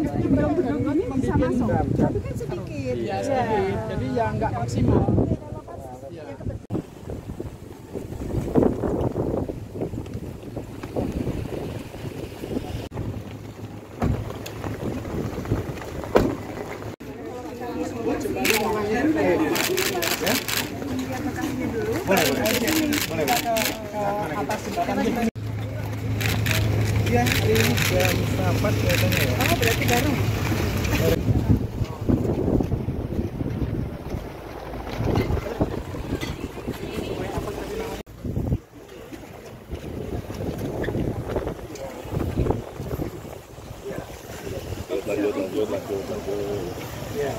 ini bisa masuk, tapi kan sedikit. Iya, sedikit. Jadi ya nggak maksimal. Iya, hari ini jam 4 kelihatannya ya. Oh, berarti baru. Lanjut. Ya.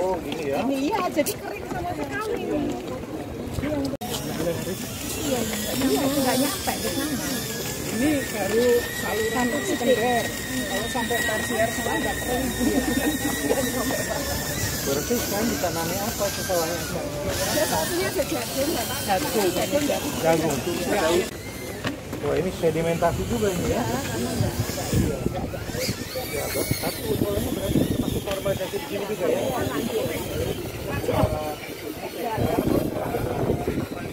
Oh gini ya? Ini iya, jadi kering sama sekali. Iya, nggak nyampe di sana. Ini baru saluran sekunder. Kalau sampai tersier semua nggak kering. Berarti sekarang ditanami apa setelahnya? Ya satunya ada jagung, Jagung. Wah ini sedimentasi juga ini ya? Ya, tapi usulnya berarti masuk normalisasi di sini juga ya?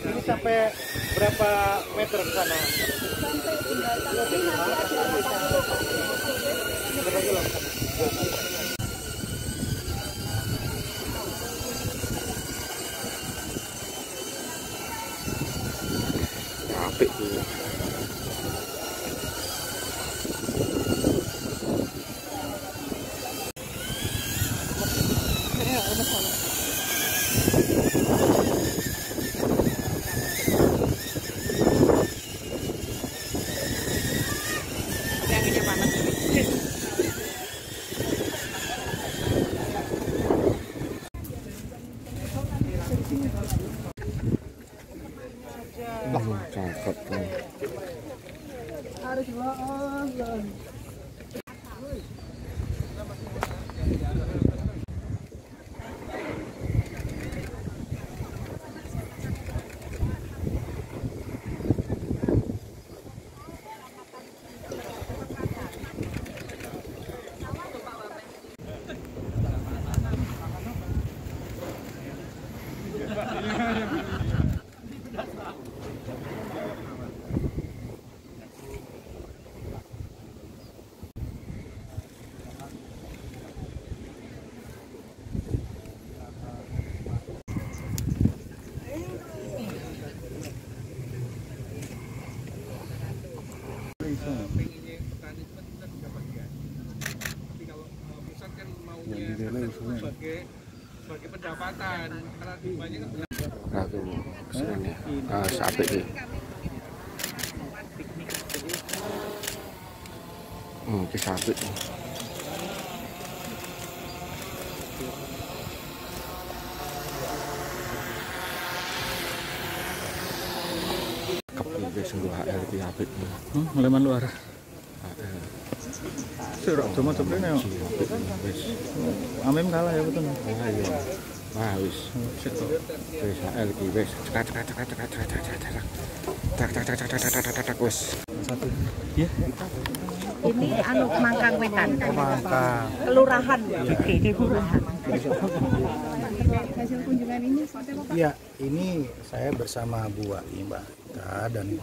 Ini sampai berapa meter ke sana? sampai tinggal tapi nanti ada Apik tuh. Cakep tuh. Pusat kan maunya sebagai pendapatan karena banyak kan Nah tuh kesannya sampai deh. Kisah apik nih. Kepi sungguh HL di apik nih. Leman luar. HL. Surat cuma sebenarnya. Amem kalah ya betul. Ayo. Wah wis. Wis HL iki wis. Cek wis. Satu. Iya. ini Mangkang Wetan. Mangkang. Kelurahan. Di kelurahan. Hasil kunjungan ini seperti apa Pak? Ya, ini saya bersama Bu Wai, Mbak Ika, dan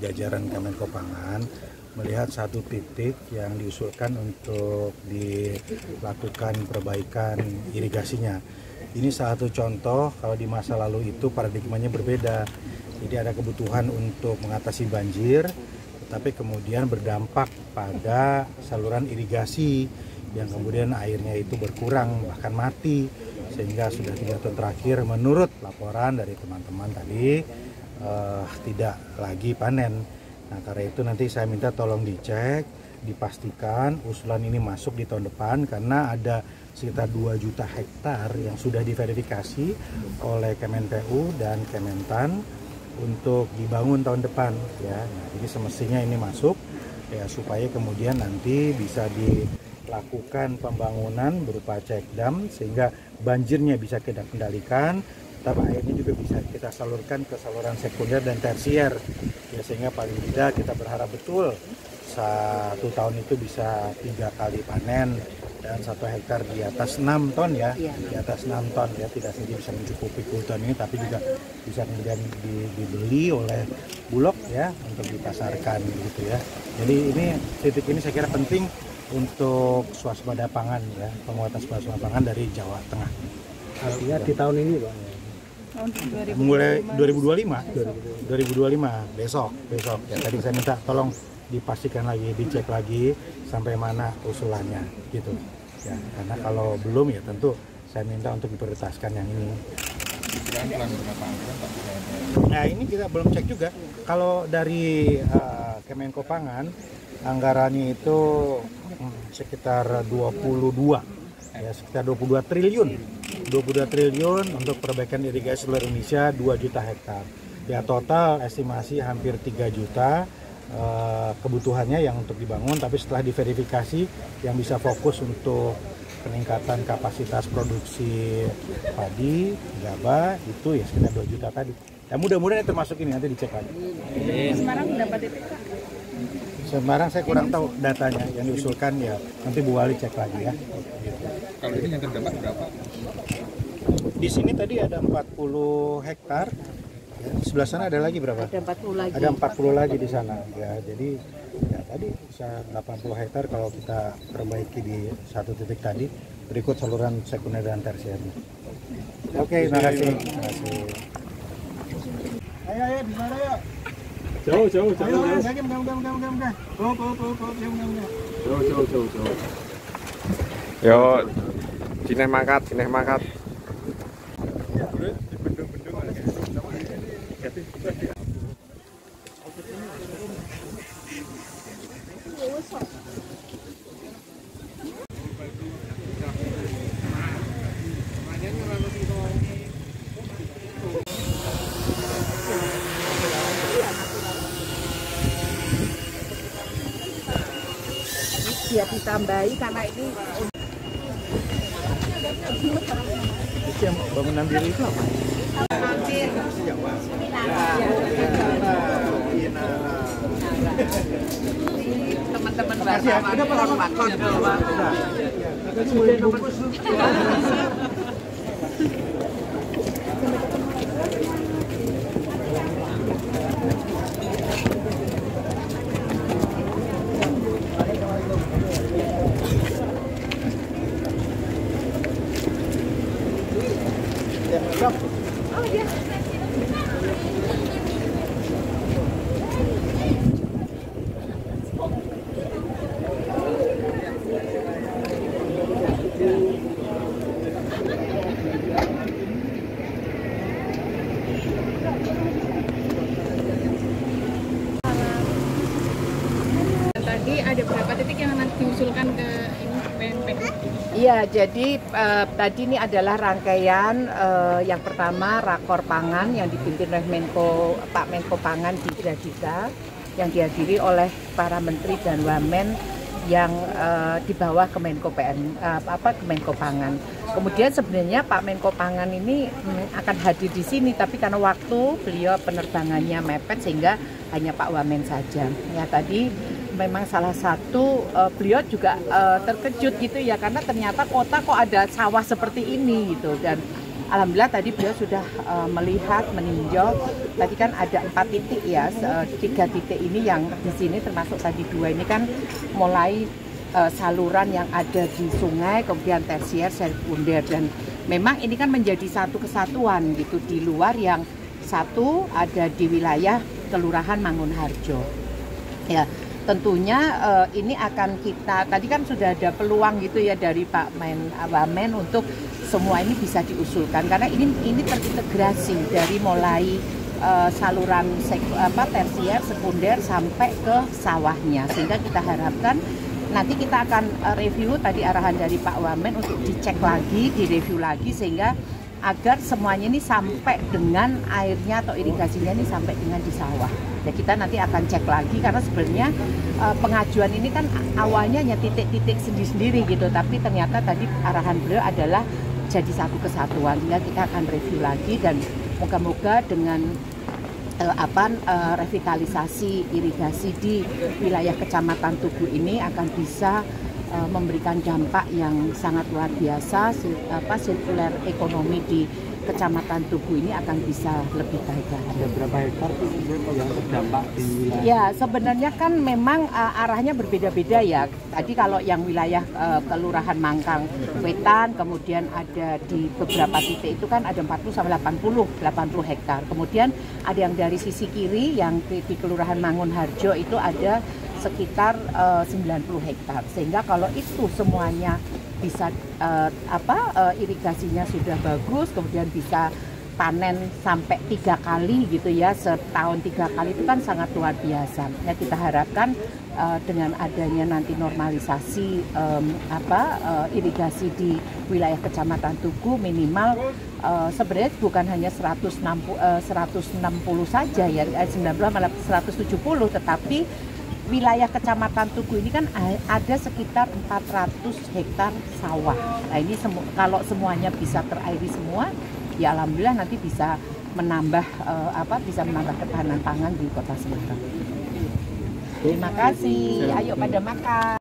jajaran Kemenko Pangan melihat satu titik yang diusulkan untuk dilakukan perbaikan irigasinya. Ini salah satu contoh kalau di masa lalu itu paradigmanya berbeda. Jadi ada kebutuhan untuk mengatasi banjir, tetapi kemudian berdampak pada saluran irigasi yang kemudian airnya itu berkurang bahkan mati, sehingga sudah 3 tahun terakhir menurut laporan dari teman-teman tadi tidak lagi panen. Nah, karena itu nanti saya minta tolong dicek, dipastikan usulan ini masuk di tahun depan, karena ada sekitar 2 juta hektar yang sudah diverifikasi oleh Kemenpu dan Kementan untuk dibangun tahun depan ya. Nah, ini semestinya ini masuk ya, supaya kemudian nanti bisa dilakukan pembangunan berupa cek dam sehingga banjirnya bisa kita kendalikan, tapi airnya juga bisa kita salurkan ke saluran sekunder dan tersier ya, sehingga paling tidak kita berharap betul 1 tahun itu bisa 3 kali panen dan 1 hektar di atas 6 ton ya, di atas 6 ton ya, tidak saja bisa mencukupi kebutuhan ini tapi juga bisa kemudian dibeli oleh Bulog ya untuk dipasarkan gitu ya. Jadi ini titik ini saya kira penting untuk swasembada pangan ya, penguatan swasembada pangan dari Jawa Tengah. Artinya di tahun ini Pak? Mulai 2025 besok ya. Tadi saya minta tolong dipastikan lagi, dicek lagi sampai mana usulannya gitu ya, karena kalau belum ya tentu saya minta untuk diprioritaskan yang ini. Nah, ini kita belum cek juga kalau dari Kemenko Pangan anggarannya itu sekitar 22 triliun untuk perbaikan irigasi seluruh Indonesia 2 juta hektar ya, total estimasi hampir 3 juta kebutuhannya yang untuk dibangun, tapi setelah diverifikasi yang bisa fokus untuk peningkatan kapasitas produksi padi, gabah itu ya sekitar 2 juta tadi. Ya mudah-mudahan termasuk ini, nanti dicek lagi. Semarang dapat itu Kak? Semarang saya kurang tahu datanya yang diusulkan ya, nanti Bu Wali cek lagi ya. Kalau ini yang terdampak berapa? Di sini tadi ada 40 hektar. Ya, di sebelah sana ada lagi berapa? Ada 40 lagi. Ada 40 lagi di sana. Ya, jadi ya tadi bisa 80 hektar kalau kita perbaiki di satu titik tadi, berikut saluran sekunder dan tersiernya. Oke, terima kasih. Terima kasih. Ayo di mana ya? Jauh. Jauh. Yo, cineh mangkat. Biar ditambahi karena ini Itu yang bangunan diri itu apa? teman-teman wartawan tadi ada berapa titik yang nanti diusulkan ke ini PNPU? Iya, jadi tadi ini adalah rangkaian yang pertama rakor pangan yang dipimpin oleh Pak Menko Pangan di Gradika yang dihadiri oleh para menteri dan wamen yang di bawah Kemenko Pangan. Kemudian sebenarnya Pak Menko Pangan ini akan hadir di sini, tapi karena waktu beliau penerbangannya mepet sehingga hanya Pak Wamen saja. Ya tadi memang salah satu beliau juga terkejut gitu ya, karena ternyata kota kok ada sawah seperti ini gitu, dan alhamdulillah tadi beliau sudah melihat, meninjau. Tadi kan ada 4 titik ya, 3 titik ini yang di sini termasuk tadi 2 ini kan mulai saluran yang ada di sungai, kemudian tersier, sekunder, dan memang ini kan menjadi satu kesatuan gitu, di luar yang satu ada di wilayah Kelurahan Mangunharjo. Ya, tentunya ini akan kita, tadi kan sudah ada peluang gitu ya dari Pak Wamen untuk semua ini bisa diusulkan, karena ini terintegrasi dari mulai saluran tersier, sekunder sampai ke sawahnya, sehingga kita harapkan nanti kita akan review tadi arahan dari Pak Wamen untuk dicek lagi, direview lagi, sehingga agar semuanya ini sampai dengan airnya atau irigasinya ini sampai dengan di sawah. Ya kita nanti akan cek lagi, karena sebenarnya pengajuan ini kan awalnya hanya titik-titik sendiri-sendiri gitu, tapi ternyata tadi arahan beliau adalah jadi satu kesatuan, sehingga kita akan review lagi dan moga-moga dengan revitalisasi irigasi di wilayah Kecamatan Tugu ini akan bisa memberikan dampak yang sangat luar biasa, sirkuler ekonomi di Kecamatan Tugu ini akan bisa lebih baik lagi. Ada berapa hektar yang terdampak di wilayah? Ya, sebenarnya kan memang arahnya berbeda-beda ya. Tadi kalau yang wilayah Kelurahan Mangkang Wetan, kemudian ada di beberapa titik itu kan ada 40 sampai 80 hektar. Kemudian ada yang dari sisi kiri yang di Kelurahan Mangunharjo itu ada sekitar 90 hektar. Sehingga kalau itu semuanya bisa irigasinya sudah bagus, kemudian bisa panen sampai 3 kali gitu ya, setahun 3 kali itu kan sangat luar biasa. Ya kita harapkan dengan adanya nanti normalisasi irigasi di wilayah Kecamatan Tugu minimal sebenarnya bukan hanya 160 saja ya, 90 malah 170, tetapi wilayah Kecamatan Tugu ini kan ada sekitar 400 hektar sawah. Nah ini kalau semuanya bisa terairi semua, ya alhamdulillah nanti bisa menambah ketahanan pangan di Kota Semarang. Terima kasih. Ayo pada makan.